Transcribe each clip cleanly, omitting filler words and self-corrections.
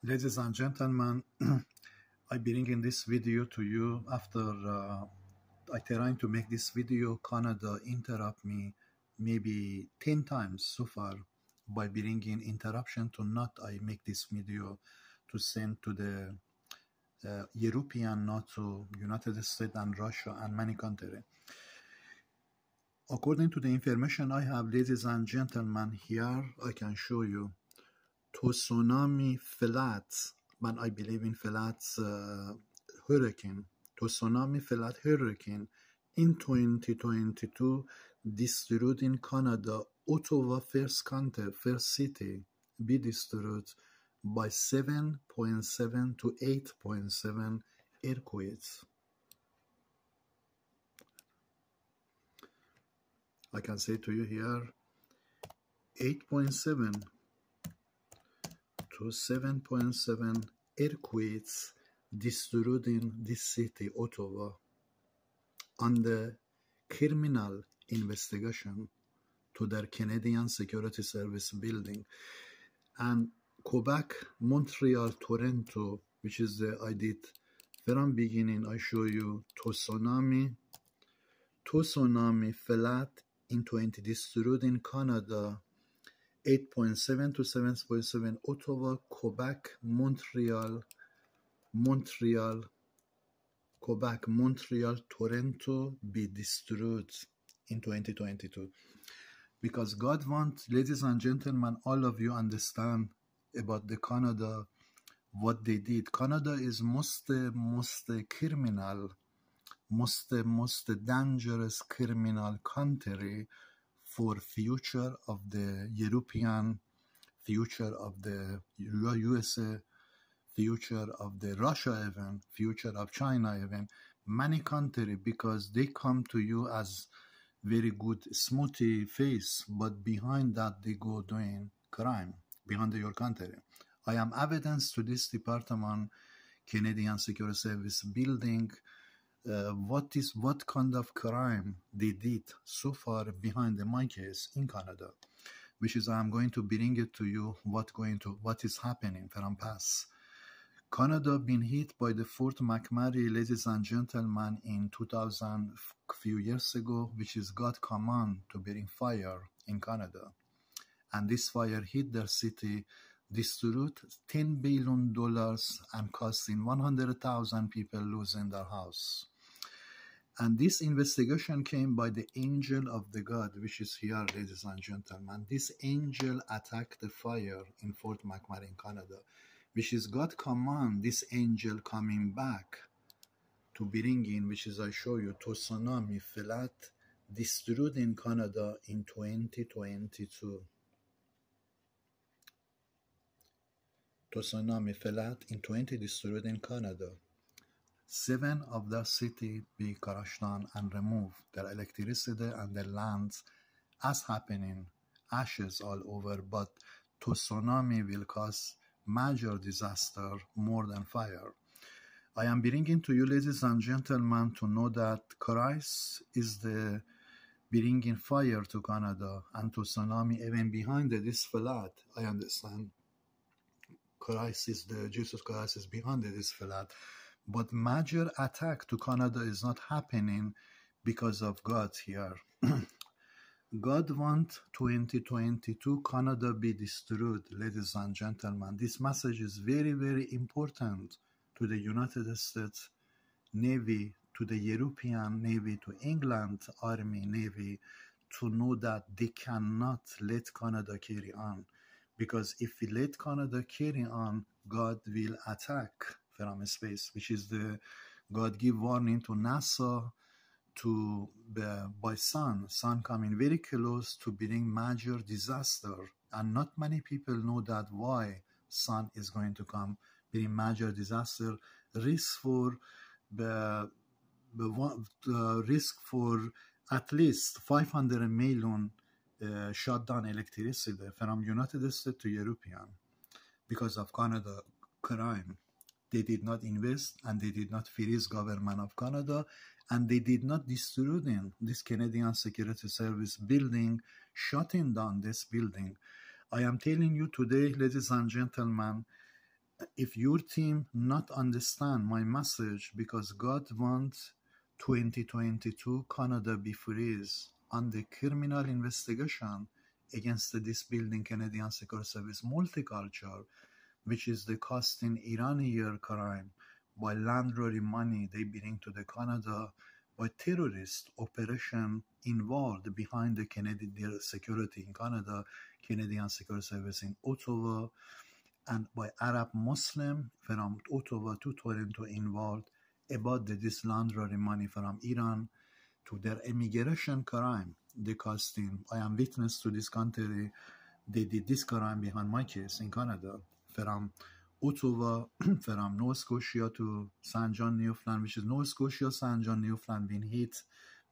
Ladies and gentlemen, I bring in this video to you after I trying to make this video. Canada interrupt me maybe 10 times so far by bringing interruption to not I make this video to send to the European, not to United States and Russia and many countries. According to the information I have, ladies and gentlemen, here I can show you tsunami flats. Man, I believe in flats hurricane. Tsunami flat hurricane in 2022 destroyed in Canada, Ottawa first county, first city, be destroyed by 7.7 to 8.7 earthquakes. I can say to you here 8.7 to 7.7 earthquakes destroyed in this city, Ottawa, on the criminal investigation to their Canadian Security Service building. And Quebec, Montreal, Toronto, which is the I did from beginning, I show you tsunami flat in 20 destroyed in Canada, 8.7 to 7.7 Ottawa, Quebec, Quebec, Montreal, Toronto be destroyed in 2022. Because God wants, ladies and gentlemen, all of you understand about the Canada, what they did. Canada is most criminal, most dangerous criminal country for future of the European, future of the USA, future of the Russia even, future of China even, many countries, because they come to you as very good smoothie face, but behind that they go doing crime behind your country. I am evidence to this department, Canadian Security Service building, what kind of crime they did so far behind my case in Canada, which is I'm going to bring it to you what is happening from past. Canada been hit by the Fort McMurray, ladies and gentlemen, in 2000, few years ago, which is got command to bring fire in Canada. And this fire hit their city, destroyed $10 billion and costing 100,000 people losing their house. And this investigation came by the angel of the God, which is here, ladies and gentlemen. This angel attacked the fire in Fort McMurray in Canada, which is God command this angel coming back to bring in, which is I show you, tsunami flat destroyed in Canada in 2022. Tsunami flat in 20 destroyed in Canada. 7 of the city be crushed down and removed their electricity and their lands as happening, ashes all over, but tsunami will cause major disaster more than fire. I am bringing to you, ladies and gentlemen, to know that Christ is the bringing fire to Canada and to tsunami even behind this flood. I understand Jesus Christ is behind this flood, but major attack to Canada is not happening because of God here. God want 2022 Canada be destroyed, ladies and gentlemen. This message is very, very important to the United States Navy, to the European Navy, to England Army Navy, to know that they cannot let Canada carry on. Because if we let Canada carry on, God will attack from space, which is the God give warning to NASA to by sun coming very close to bring major disaster, and not many people know that why sun is going to come bring major disaster, risk for risk for at least 500 million shut down electricity from United States to European because of Canada crime. They did not invest and they did not freeze government of Canada, and they did not destroy this Canadian Security Service building, shutting down this building. I am telling you today, ladies and gentlemen, if your team not understand my message, because God wants 2022 Canada be freeze on the criminal investigation against this building Canadian Secret Service multicultural, which is the costing Iranian crime by land robbery money they bring to the Canada, by terrorist operation involved behind the Canadian security in Canada, Canadian Secret Service in Ottawa, and by Arab Muslim from Ottawa to Toronto involved about this land robbery money from Iran to their immigration crime. They costing, I am witness to this country, they did this crime behind my case in Canada, from Ottawa, from Nova Scotia to St. John, Newfoundland, which is Nova Scotia, St. John, Newfoundland been hit,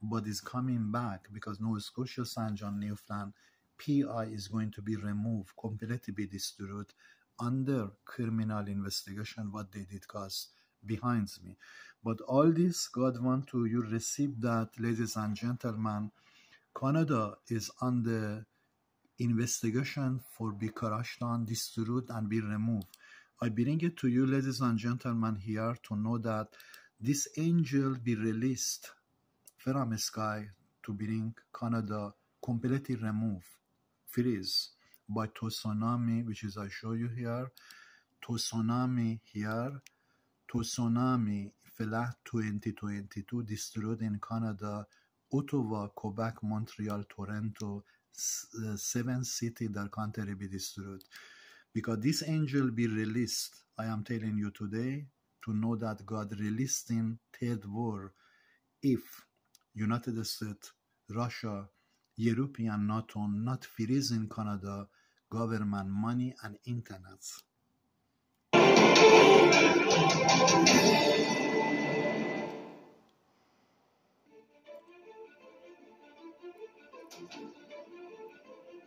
but is coming back because Nova Scotia, St. John, Newfoundland, PI is going to be removed, completely be destroyed under criminal investigation, what they did cause behind me. But all this, God want to you receive that, ladies and gentlemen. Canada is under investigation for be crushed down, destroyed, and be removed. I bring it to you, ladies and gentlemen, here to know that this angel be released from sky to bring Canada completely removed, freeze, by tsunami, which is I show you here, tsunami here, tsunami flat 2022 destroyed in Canada, Ottawa, Quebec, Montreal, Toronto, 7 cities that country be destroyed. Because this angel be released, I am telling you today, to know that God released in third war if United States, Russia, European NATO not freezing Canada government money and internet.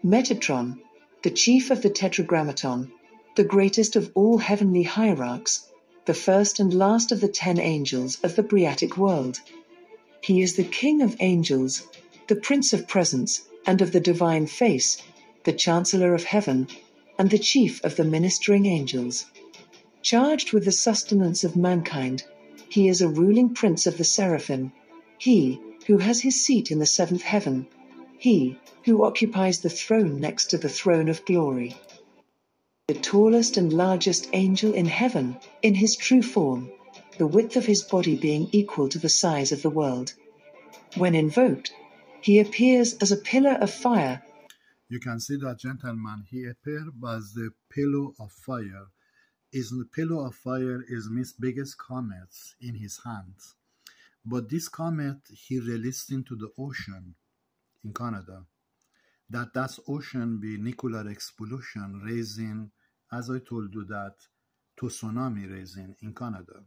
Metatron, the chief of the Tetragrammaton, the greatest of all heavenly hierarchs, the first and last of the 10 angels of the Briatic world. He is the king of angels, the prince of presence, and of the divine face, the chancellor of heaven, and the chief of the ministering angels. Charged with the sustenance of mankind, he is a ruling prince of the seraphim, he who has his seat in the 7th heaven, he who occupies the throne next to the throne of glory. The tallest and largest angel in heaven, in his true form, the width of his body being equal to the size of the world. When invoked, he appears as a pillar of fire. You can see that, gentleman, he appeared as the pillar of fire. The pillar of fire is his biggest comet in his hands. But this comet he released into the ocean in Canada. That ocean be nuclear explosion raising, as I told you, that tsunami raising in Canada.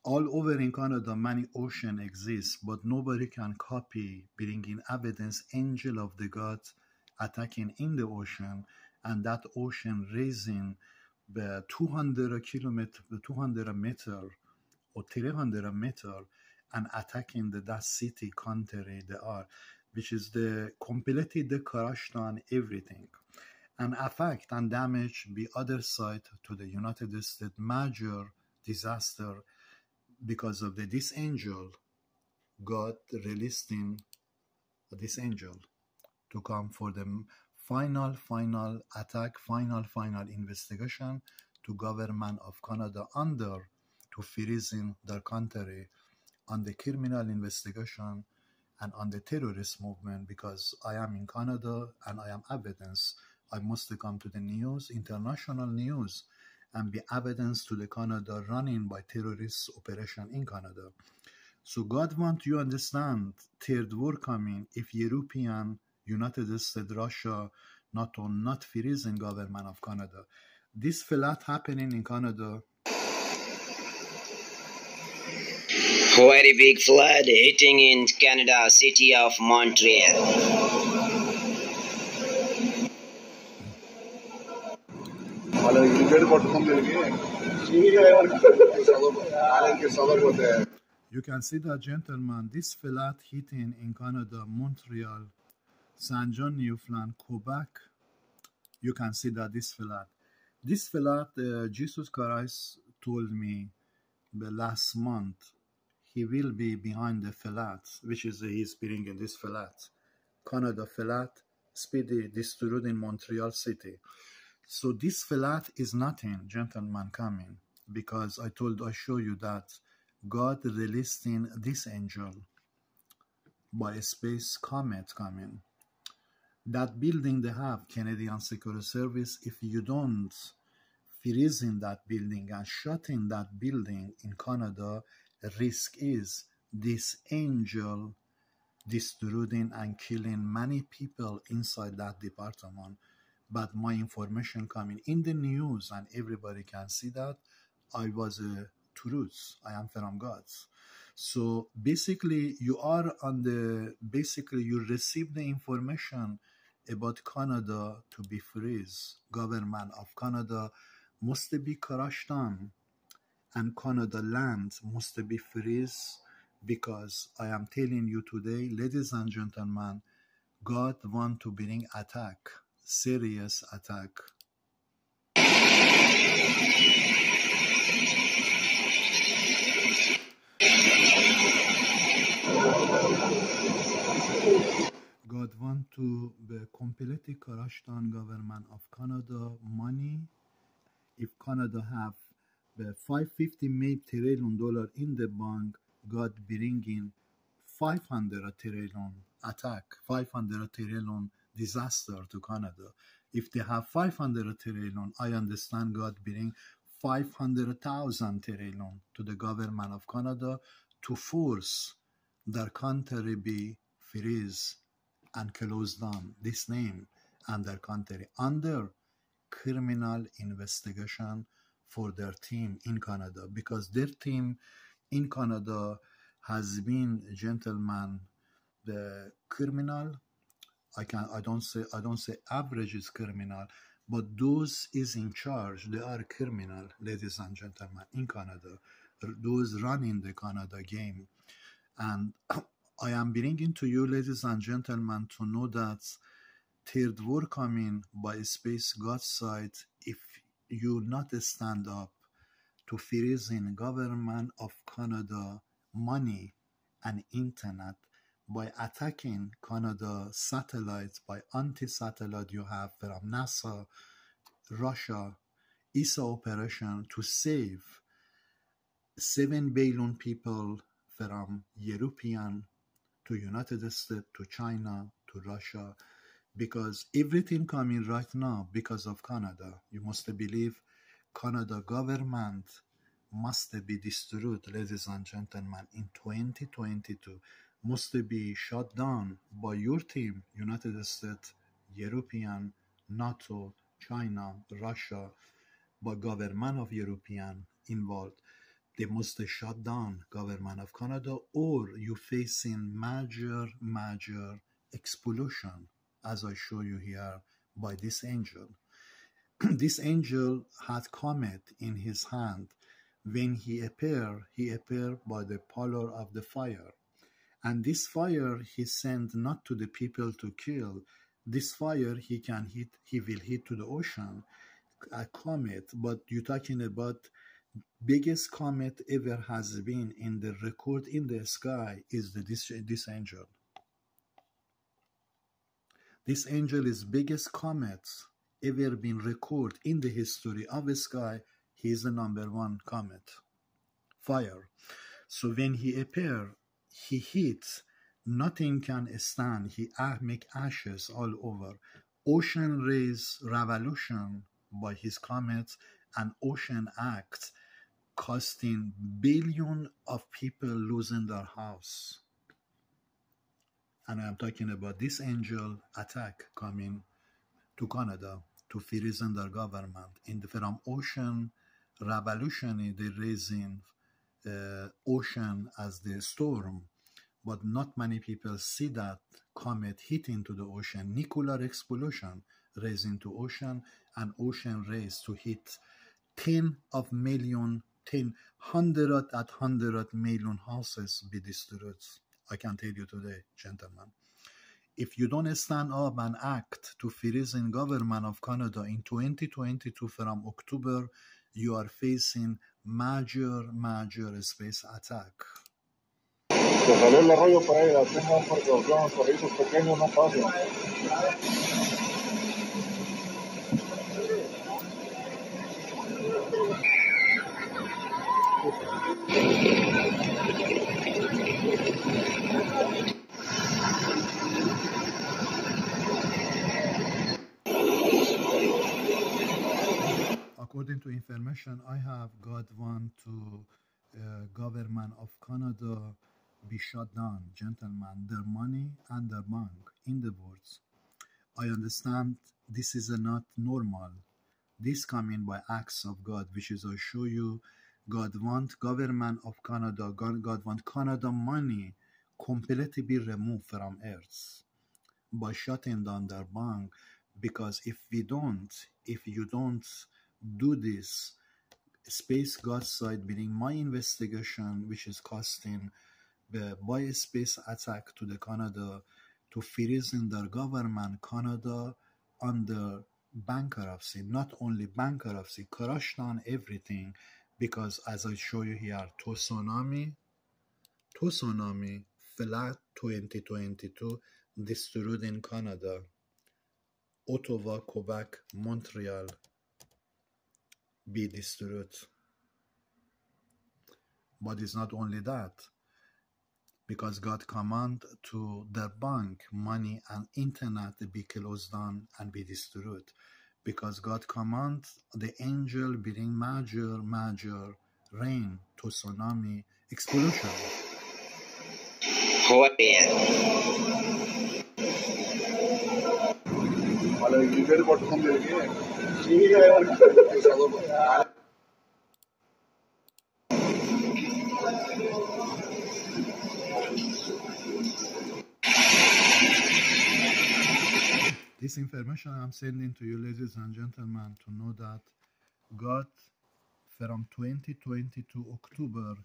All over in Canada, many ocean exists, but nobody can copy, bringing evidence, angel of the God attacking in the ocean, and that ocean raising 200 kilometer, 200 meter or 300 meter, and attacking that city country they are, which is the completely the crushed on everything, and affect and damage the other side to the United States major disaster because of this angel. God released in this angel to come for the final attack, final investigation to government of Canada under to freezing their country on the criminal investigation and on the terrorist movement. Because I am in Canada and I am evidence, I must come to the news, international news, and be evidence to the Canada running by terrorist operation in Canada. So God want you understand third war coming if European, United States, Russia, not freezing government of Canada. This flat happening in Canada. Very big flood hitting in Canada, city of Montreal. You can see that, gentlemen, this flat hitting in Canada, Montreal, St. John, Newfoundland, Quebec. You can see that this flat. This flat, Jesus Christ told me the last month he will be behind the flat, which is he's bringing this flat. Canada flat, speedy distributed in Montreal City. So this flat is nothing, gentlemen, coming, because I show you that God released in this angel by a space comet coming. That building they have, Canadian Security Service, if you don't freeze in that building and shut in that building in Canada, risk is this angel destroying and killing many people inside that department. But my information coming in the news and everybody can see that I was a truth. I am from God. So basically you are on the, basically you receive the information about Canada to be freeze. Government of Canada must be crushed down and Canada land must be freeze, because I am telling you today, ladies and gentlemen, God want to bring attack, serious attack. God want to completely crush down government of Canada money. If Canada have the $550 trillion in the bank, God bringing 500 trillion attack, 500 trillion disaster to Canada. If they have 500 trillion, I understand God bring 500,000 trillion to the government of Canada to force their country be freeze and close down this name and their country under criminal investigation for their team in Canada, because their team in Canada has been, gentlemen, the criminal. I don't say average is criminal, but those is in charge, they are criminal, ladies and gentlemen, in Canada. Those running the Canada game. And I am bringing to you, ladies and gentlemen, to know that third war coming by space God's side. If you not stand up to freezing government of Canada money and internet by attacking Canada satellites, by anti-satellite you have from NASA, Russia, ESA operation to save 7 billion people from European to United States to China to Russia, because everything coming right now because of Canada. You must believe Canada government must be destroyed, ladies and gentlemen, in 2022, must be shut down by your team, United States, European, NATO, China, Russia, by government of European involved. They must shut down government of Canada, or you facing major explosion, as I show you here by this angel. This angel had comet in his hand. When he appeared by the power of the fire. And this fire he sent not to the people to kill. This fire he will hit to the ocean, a comet. But you're talking about biggest comet ever has been in the record in the sky is this angel. This angel is biggest comet ever been recorded in the history of the sky. He is the #1 comet. Fire. So when he appears, he hits. Nothing can stand. He make ashes all over. Ocean raise revolution by his comets, and ocean acts, costing billions of people losing their house. And I'm talking about this angel attack coming to Canada to freeze their government. From ocean revolution, they raising ocean as the storm, but not many people see that comet hitting to the ocean, nuclear explosion raising to ocean, and ocean race to hit 100 million houses be destroyed. I can tell you today, gentlemen. If you don't stand up and act to freeze in government of Canada in 2022 from October, you are facing major space attack. Se salió el arroyo por ahí, tengan precaución, corridos pequeños no pasen. According to information I have, God want to government of Canada be shut down, gentlemen, their money and their bank in the words. I understand this is not normal. This coming by acts of God, which is I show you, God want government of Canada, God want Canada money completely be removed from earth by shutting down their bank. Because if you don't do this, space God side, meaning my investigation, which is costing by a space attack to the Canada, to freeze in their government, Canada under bankruptcy, not only bankruptcy, crash down everything. Because as I show you here, tsunami, flat 2022, destroyed in Canada, Ottawa, Quebec, Montreal, be destroyed. But it's not only that, because God command to the bank, money and internet be closed down and be destroyed. Because God command the angel bring major rain, tsunami, explosion. This information I'm sending to you, ladies and gentlemen, to know that God, from 2022 October,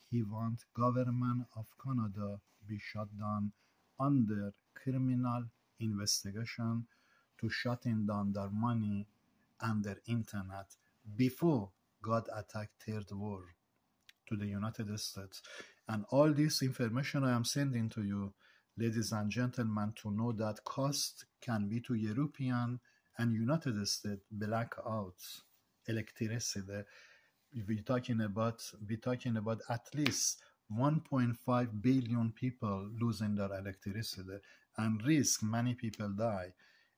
He wants government of Canada be shut down under criminal investigation to shutting down their money and their internet before God attacked Third War to the United States. And all this information I am sending to you, ladies and gentlemen, to know that cost can be to European and United States blackouts, electricity. We're talking about at least 1.5 billion people losing their electricity, and risk many people die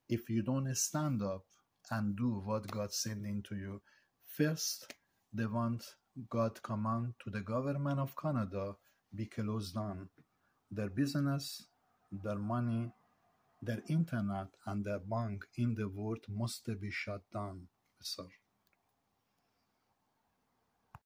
if you don't stand up and do what God sending to you. First, they want God command to the government of Canada be closed down. Their business, their money, their internet, and their bank in the world must be shut down, sir.